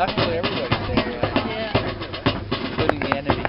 Practically everybody's there, including the enemy.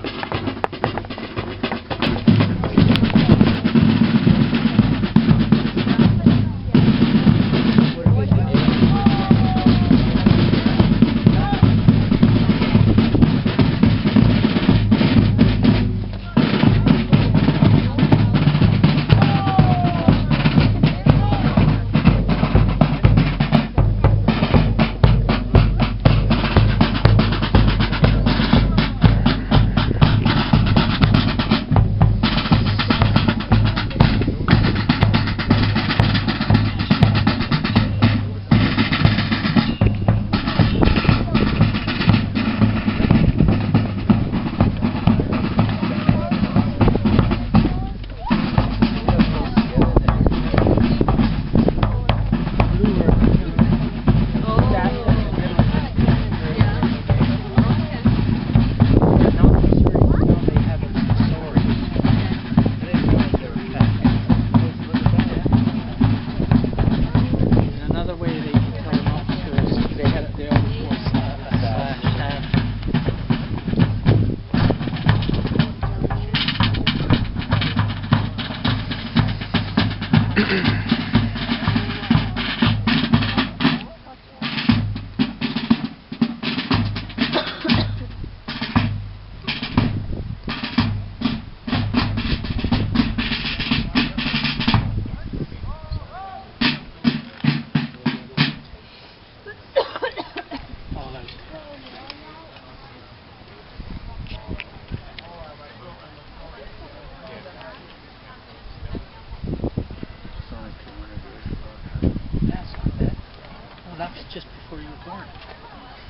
That was just before you were born.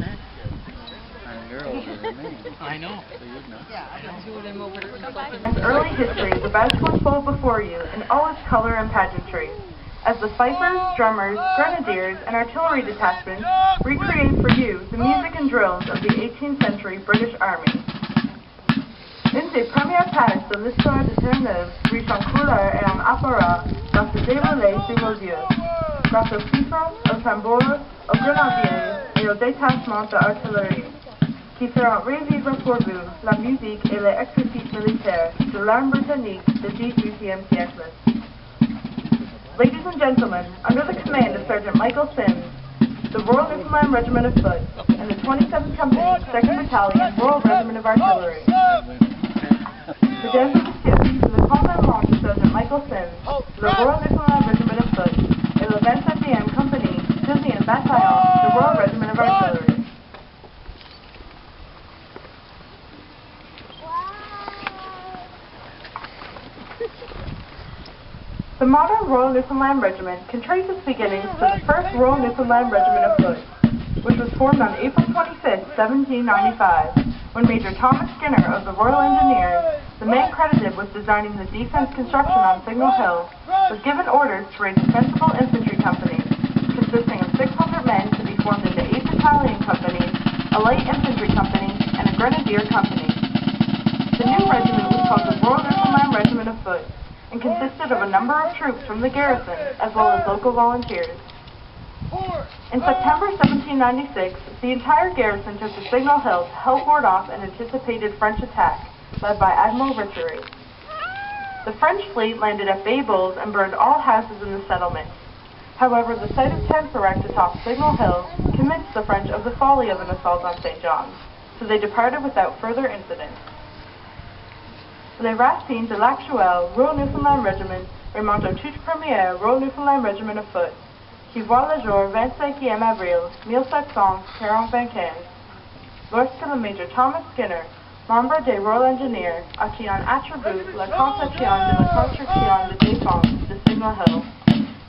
And you're older than me. I know. So you'd know. Its early history is about to unfold before you in all its color and pageantry, as the fifers, drummers, grenadiers, and artillery detachments recreate for you the music and drills of the 18th century British Army. Une des premières pages de l'histoire de Terre-Neuve riche en couleurs et en apparat va se dérouler sous vos yeux, grâce aux fifres, aux tambours, aux grenadiers et aux détachements d'artillerie, qui feront revivre pour vous la musique et les exercices militaires de l'arme britannique du XVIIIe siècle. Ladies and gentlemen, under the command of Sergeant Michael Sims, the Royal Newfoundland Regiment of Foot and the 27th Company, 2nd Battalion, Royal Regiment of Artillery. Mesdames et messieurs, sous le commandement de Sergeant Michael Sims, le Royal Newfoundland Regiment of Foot et le 27e Company, 2e Bataillon, the Royal Regiment of Artillery. The modern Royal Newfoundland Regiment can trace its beginnings to the first Royal Newfoundland Regiment of Foot, which was formed on April 25, 1795, when Major Thomas Skinner of the Royal Engineers, the man credited with designing the defense construction on Signal Hill, was given orders to raise a sensible infantry company, consisting of 600 men to be formed into 8 battalion companies, a light infantry company, and a grenadier company. The new regiment was called the Royal Newfoundland Regiment of Foot, and consisted of a number of troops from the garrison, as well as local volunteers. In September 1796, the entire garrison took to Signal Hill to help ward off an anticipated French attack, led by Admiral Richary. The French fleet landed at Bay Bulls and burned all houses in the settlement. However, the sight of tents erected atop Signal Hill convinced the French of the folly of an assault on St. John's, so they departed without further incident. Les racines de l'actuel Royal Newfoundland Regiment remontent au tout premier Royal Newfoundland Regiment of Foot, qui voit le jour 25e avril 1795, lorsque le Major Thomas Skinner, membre des Royal Engineers, à qui on attribue la conception de la construction de défense de Signal Hill,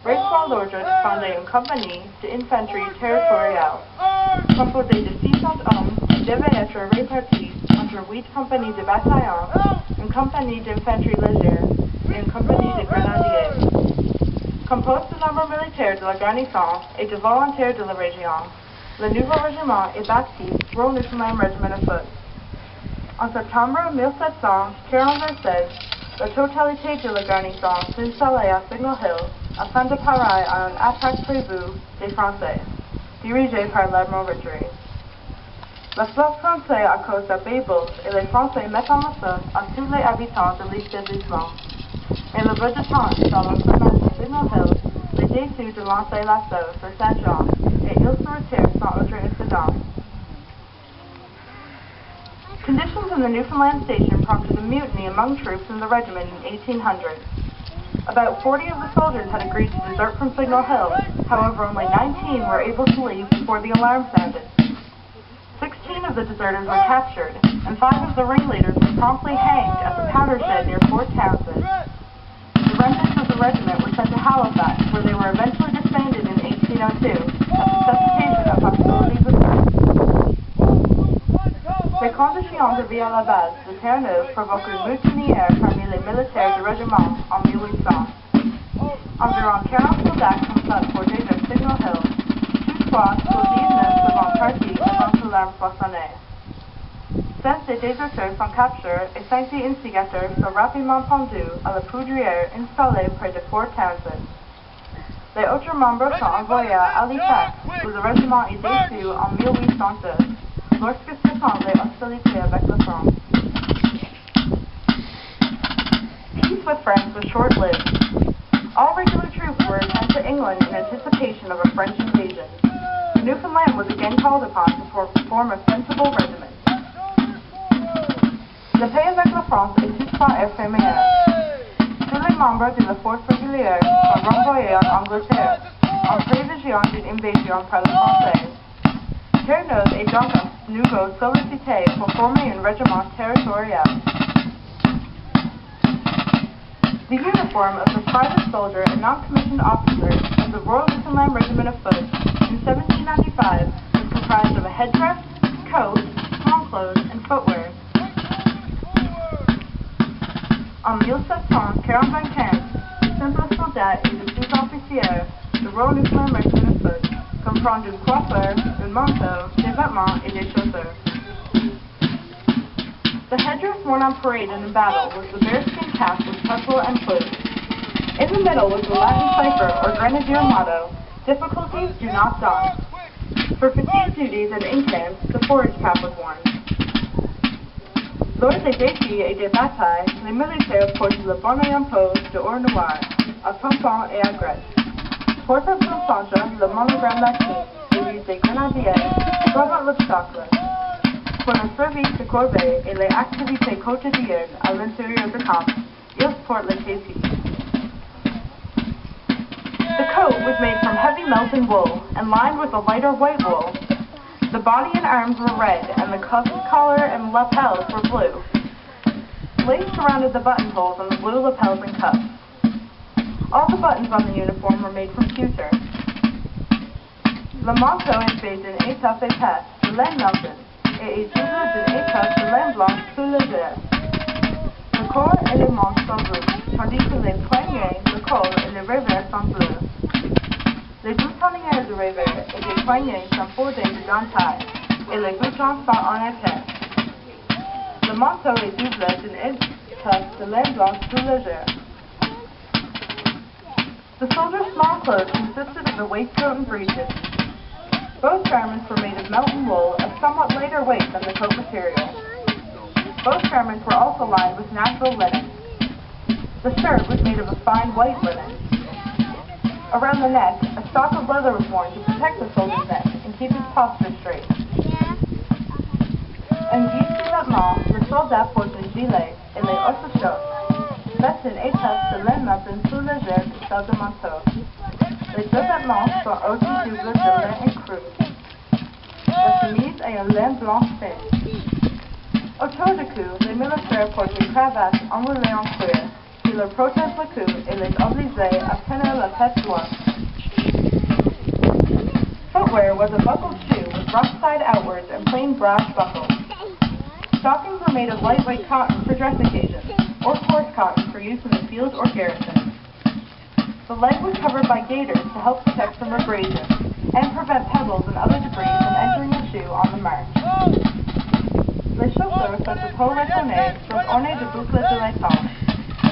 reçoit l'ordre de fonder une compagnie d'infanterie territoriale, composée de 600 hommes qui devait être répartis entre 8 compagnies de bataillons, une compagnie d'infanterie légère et une compagnie de grenadiers. Composé du nombre militaire de la garnison et de volontaires de la région, le nouveau régiment est baptisé Royal Newfoundland Regiment of Foot. En septembre 1796, la totalité de la garnison s'installait à Signal Hill afin de parer à une attaque prévue des Français, dirigée par l'Admiral Richary. Le fleuve français à cause de Babel et les Français mettent en masse à tous les habitants de l'établissement. Et le bout de temps, dans la semaine de Signal Hill, les déçus de lancer l'assaut sur Saint-Jean, et ils se retirent sans autre incident. Conditions in the Newfoundland station prompted a mutiny among troops in the regiment in 1800. About 40 of the soldiers had agreed to desert from Signal Hill, however only 19 were able to leave before the alarm sounded. 16 of the deserters were captured, and 5 of the ringleaders were promptly hanged at the powder shed near Fort Townsend. The remnants of the regiment were sent to Halifax, where they were eventually disbanded in 1802, at the cessation of hostilities with France. Les conditions de vie à la base de Terre-Neuve provoquent une mutiny parmi les militaires du régiment en 1800. Environ 40 soldats sont portés vers Signal Hill. Toutefois, sur 19 seront partis avant que l'arme soit sonnée. 16 des déserteurs sont capturés et 5 des instigateurs sont rapidement pendus à la poudrière installée près de Fort Townsend. Les autres membres sont envoyés à Halifax, où le régiment est déçu en 1802, lorsque se sont les hostilités avec la France. Peace with France was short-lived. All regular troops were sent to England in anticipation of a French invasion. Newfoundland was again called upon to form a sensible regiment. La paix avec la France est toutefois éphémère. Tous les membres de la force régulière sont renvoyés en Angleterre, en prévision d'une invasion par les Français. Terre-Neuve est donc à nouveau sollicité pour former un régiment territorial. The uniform of the private soldier and non-commissioned officer of the Royal Newfoundland Regiment of Foot in 1795 was comprised of a headdress, coat, small clothes, and footwear. En 1745, le simple soldat et le sous-officier du Royal Newfoundland Regiment of Foot comprend une coiffeur, un manteau, des vêtements et des chaussures. The headdress worn on parade and in battle was the bearskin cap with tussle and plume. In the middle was the Latin cipher or grenadier motto, "Difficulties do not daunt." For fatigue duties and in camps, the forage cap was worn. Lors des défis et des batailles, les militaires portent le bonnet en peau de or noir, à pompons et à grette. Portent sur le centre le monogramme latin, celui des grenadiers, devant l'obstacle. Pour le service de corvée et les activités quotidiennes à l'intérieur du camp, ils portent le képi. The coat was made from heavy Melton wool and lined with a lighter white wool. The body and arms were red, and the collar and lapels were blue. Lace surrounded the buttonholes on the blue lapels and cuffs. All the buttons on the uniform were made from pewter. Le manteau est fait d'une étoffe épaisse de laine Melton et est doublé d'une étoffe de laine blanche plus légère. Le corps et les manches sont rouges, tandis que les poignets, le col et le revers sont bleus. Les boutonnières du revers et des poignets sont bordés de dentelle, et les boutons sont en épaisse. Le manteau est doublé d'une étoffe de laine blanche plus légère. The soldier's small clothes consisted of the waistcoat and breeches. Both garments were made of Melton wool of somewhat lighter weight than the coat material. Both garments were also lined with natural linen. The shirt was made of a fine white linen. Around the neck, a stock of leather was worn to protect the soldier's neck and keep his posture straight. En guise de vêtements, le soldat porte un gilet et les hautes chausses, faite d'une étoffe de laine Melton plus légère que celle de manteau. Les deux vêtements sont aussi doublés de laine et crue. La chemise est en laine blanche fine. Autour du cou, les militaires portent une cravate enroulée en cuir qui leur protège le cou et les oblige à tenir la tête droite. Footwear was a buckled shoe with rough side outwards and plain brass buckles. Stockings were made of lightweight cotton for dress occasions, or coarse cotton for use in the field or garrison. The leg was covered by gaiters to help protect from abrasion and prevent pebbles and other debris from entering the shoe on the march. Les chaussures sont de peau raisonnée, sont ornées de boucles de laiton.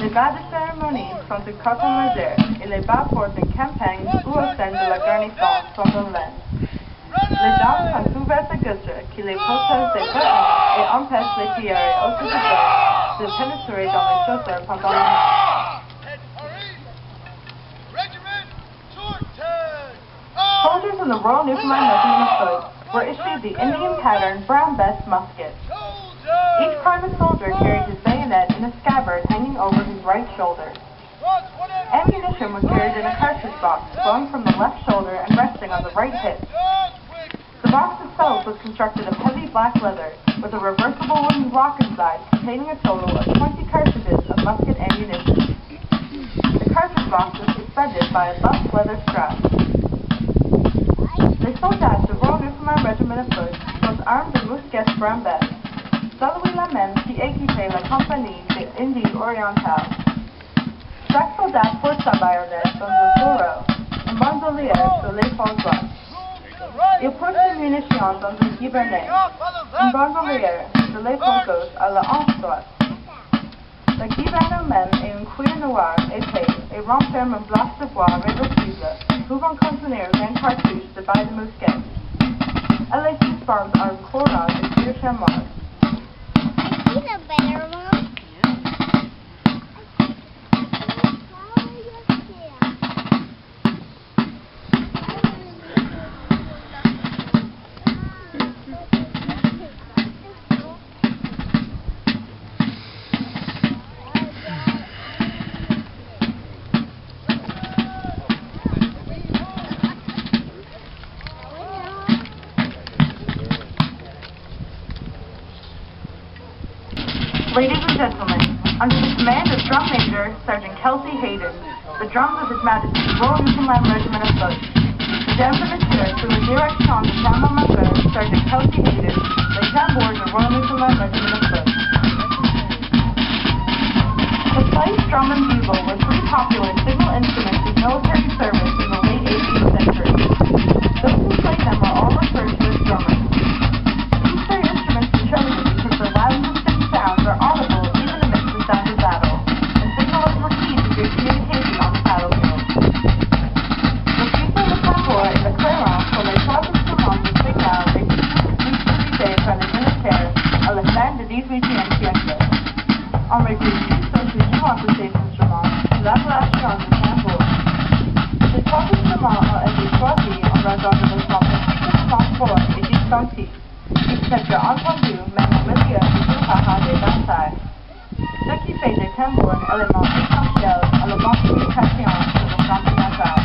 Les bas de cérémonie sont de coton légère et les bas portent en campagne ou au sein de la garnison sont en laine. Les jambes sont ouverte gauche qui les protège des vêtements et empêche les tilleuls autodidactes de pénétrer dans les chaussures pendant la nuit. Soldiers in the Royal Newfoundland Regiment of Foot were issued the Indian pattern brown bess musket. Each private soldier carried his bayonet in a scabbard hanging over his right shoulder. Ammunition was carried in a cartridge box flowing from the left shoulder and resting on the right hip. The box itself was constructed of heavy black leather with a reversible wooden block inside containing a total of 20 cartridges of musket ammunition. The cartridge box was suspended by a buff leather strap. Les soldats du Royal Newfoundland Regiment of Foot sont armed de mousquets brown bess. Celui la même qui équipait la compagnie des Indes orientales. Chaque soldat porte sa baïonnette dans un fourreau, une bandolière sur l'épaule droite. Il porte ses munitions dans un gibernet, une bandolière sur l'épaule gauche à la hanche droite. Le gibernet même est une cuir noire épais et renferme un bloc de bois réversible pouvant contenir 20 cartouches de balles de mousquet. Elle est suspendue à une corde de cuir chamois. He's a better one. Ladies and gentlemen, under the command of Drum Major Sergeant Kelsey Hayden, the drums of His Majesty's Royal Newfoundland Regiment of Foot. Mesdames et messieurs, sous la direction du tambour-major Sergeant Kelsey Hayden, les tambours du Royal Newfoundland Regiment of Foot. The fife, drum, and bugle were three popular signal instruments in military service in the late 18th century. Those who played them were all referred to as drummers. These three instruments were chosen because their loud and distinct sounds are audible even amidst the sound of battle, and signals were key to good communication on the battlefield. Le cuivre de tambour et le clairon sont les trois instruments de signal utilisés par les militaires à la fin du 18e siècle. En réalité, ceux qui jouent entre ces instruments, l'appellation du tambour. Ces trois instruments ont été choisis en raison de leur particulièrement fort et distinctif. Ils s'étaient entendus même au milieu du brouhaha des batailles. Ce qui fait des tambours un élément essentiel à la bonne communication sur le front natal.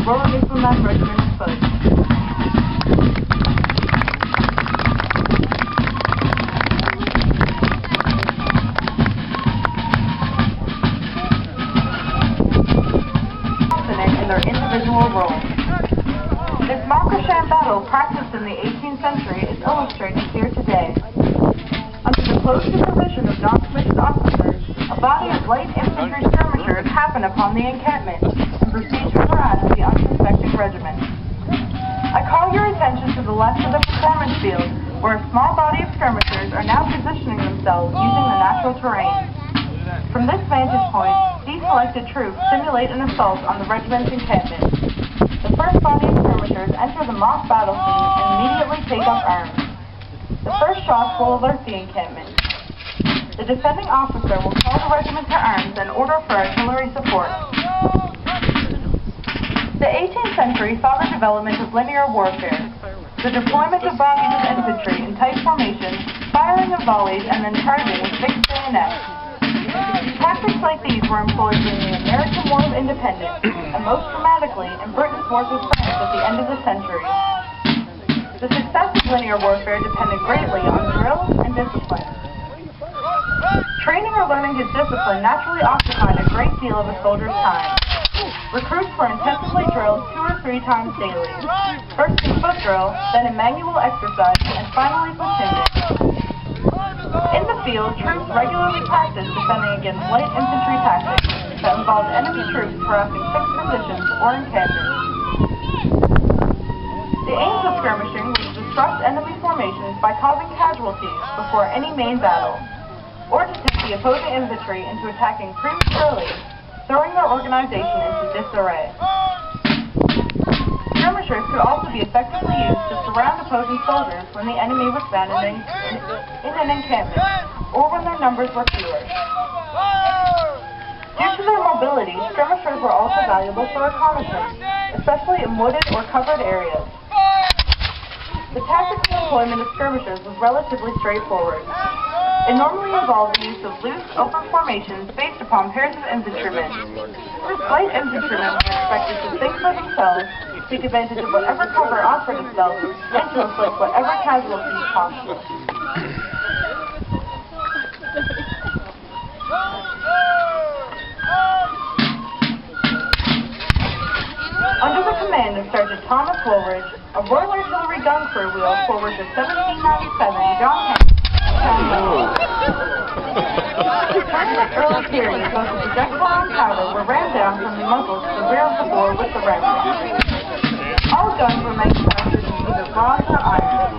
Royal Newfoundland Regiment of Foot. In their individual roles. This Marcasham battle practiced in the 18th century is illustrated here today. Under the close supervision of non-commissioned officers, a body of light infantry skirmishers happened upon the encampment and proceed to harass the unsuspecting regiment. I call your attention to the left of the performance field, where a small body of skirmishers are now positioning themselves using the natural terrain. From this vantage point, deselected troops simulate an assault on the regiment's encampment. The first body of skirmishers enter the mock battle scene and immediately take up arms. The first shots will alert the encampment. The defending officer will call the regiment to arms and order for artillery support. The 18th century saw the development of linear warfare, the deployment of bodies of infantry in tight formation, firing of volleys, and then charging with fixed bayonets. Tactics like these were employed during the American War of Independence, and most dramatically in Britain's wars with France at the end of the century. The success of linear warfare depended greatly on drill and discipline. Training or learning his discipline naturally occupied a great deal of a soldier's time. Recruits were intensively drilled 2 or 3 times daily, first in foot drill, then in manual exercise, and finally platoon. In the field, troops regularly practiced defending against light infantry tactics that involved enemy troops harassing fixed positions or encampments. The aims of skirmishing was to disrupt enemy formations by causing casualties before any main battle, or to tempt the opposing infantry into attacking prematurely, throwing their organization into disarray. Skirmishers could also be effectively used to surround opposing soldiers when the enemy was vanishing in an encampment, or when their numbers were fewer. Due to their mobility, skirmishers were also valuable for reconnaissance, especially in wooded or covered areas. The tactical employment of skirmishers was relatively straightforward. It normally involved the use of loose, open formations based upon pairs of infantrymen. Light infantrymen were expected to think for themselves, take advantage of whatever cover offered itself, and to inflict whatever casualties possible. Under the command of Sergeant Thomas Woolridge, a Royal Artillery gun crew wheel forward the 1797 John During the early period, both the projectile and powder were rammed down from the muzzle to the rear of the bore with the ramrod. All guns were manufactured in either bronze or iron.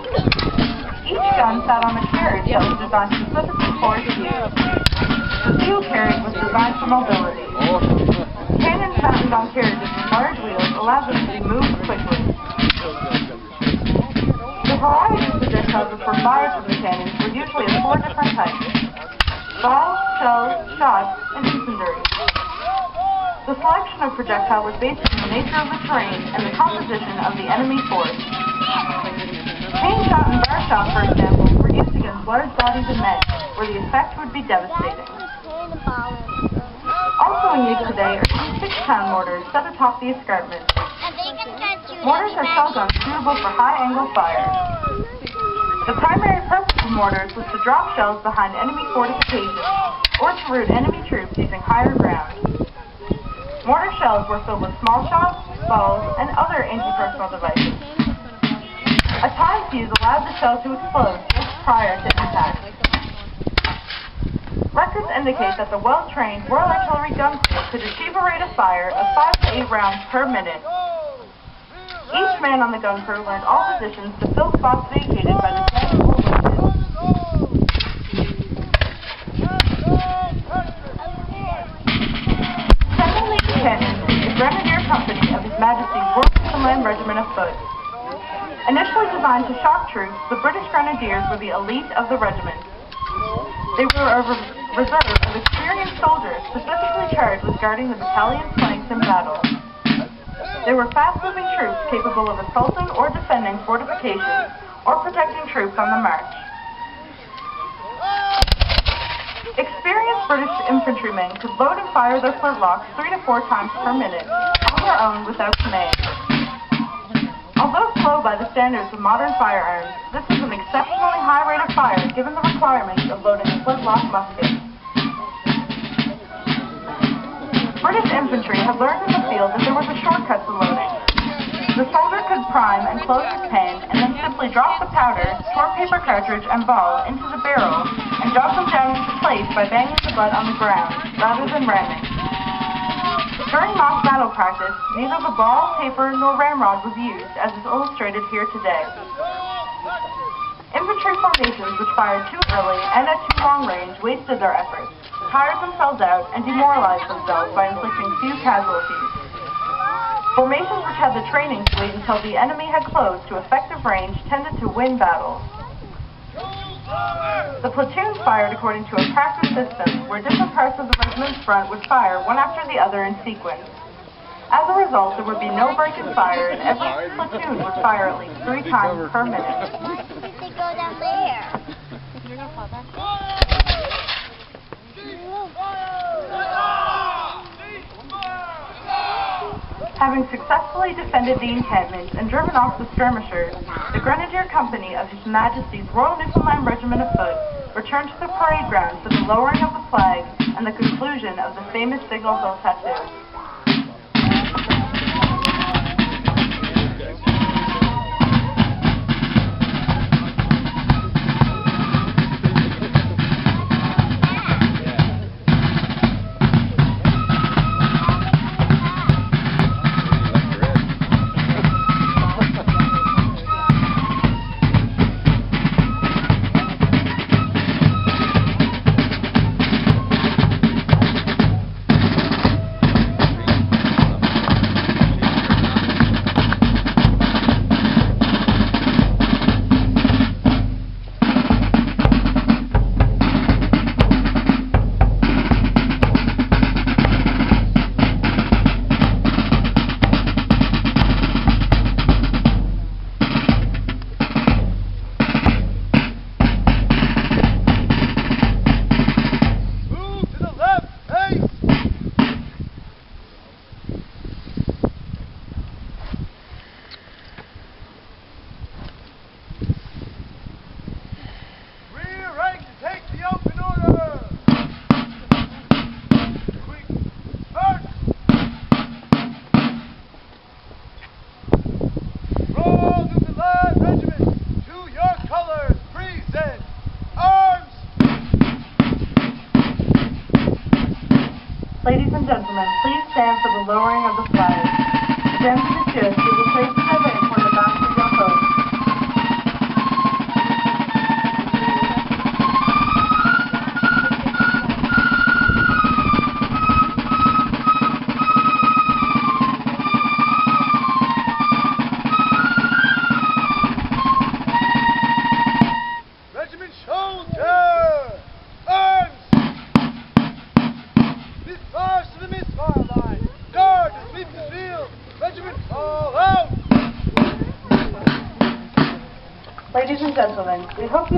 Each gun sat on a carriage that was designed specifically for its use. The field carriage was designed for mobility. Cannons mounted on carriages with large wheels allowed them to be moved quickly. The variety of projectiles that were fired from the cannons were usually of 4 different types: ball, shell, shot, and incendiary. The selection of projectile was based on the nature of the terrain and the composition of the enemy force. Chain shot and bar shot, for example, were used against large bodies of men, where the effect would be devastating. Also in use today are 6-pound mortars set atop the escarpment. Mortars are shell guns suitable for high-angle fire. The primary purpose of mortars was to drop shells behind enemy fortifications, or to rout enemy troops using higher ground. Mortar shells were filled with small shots, balls, and other anti-personnel devices. A time fuse allowed the shell to explode just prior to impact. Records indicate that the well-trained Royal Artillery gun crew could achieve a rate of fire of 5 to 8 rounds per minute. Each man on the gun crew learned all positions to fill spots vacated by the dead or wounded. 7 Legion Cannons is Grenadier Company of His Majesty's Royal Newfoundland Regiment of Foot. Initially designed to shock troops, the British Grenadiers were the elite of the regiment. They were a reserve of experienced soldiers specifically charged with guarding the battalion's flanks in battle. They were fast-moving troops capable of assaulting or defending fortifications or protecting troops on the march. Experienced British infantrymen could load and fire their flintlocks 3 to 4 times per minute on their own without command. standards of modern firearms, this is an exceptionally high rate of fire given the requirements of loading a flintlock musket. British infantry had learned in the field that there was a shortcut to loading. The soldier could prime and close his pan and then simply drop the powder, paper cartridge, and ball into the barrel and drop them down into place by banging the butt on the ground, rather than ramming. During mock battle practice, neither the ball, paper, nor ramrod was used, as is illustrated here today. Infantry formations which fired too early and at too long range wasted their efforts, tired themselves out, and demoralized themselves by inflicting few casualties. Formations which had the training to wait until the enemy had closed to effective range tended to win battles. The platoons fired according to a practice system where different parts of the regiment's front would fire one after the other in sequence. As a result, there would be no break in fire, and every platoon would fire at least 3 times per minute. They go down there. You're gonna fall down. Having successfully defended the encampment and driven off the skirmishers, the Grenadier Company of His Majesty's Royal Newfoundland Regiment of Foot returned to the parade ground for the lowering of the flag and the conclusion of the famous Signal Hill Tattoo. Ladies and gentlemen, please stand for the lowering of the flag. Mesdames et messieurs, s'il vous plaît, levez pour le drapeau du drapeau. Regiment shoulder! Arms! Misfires to the misfire line! Guard and sweep the field! Regiment fall out! Ladies and gentlemen, we hope you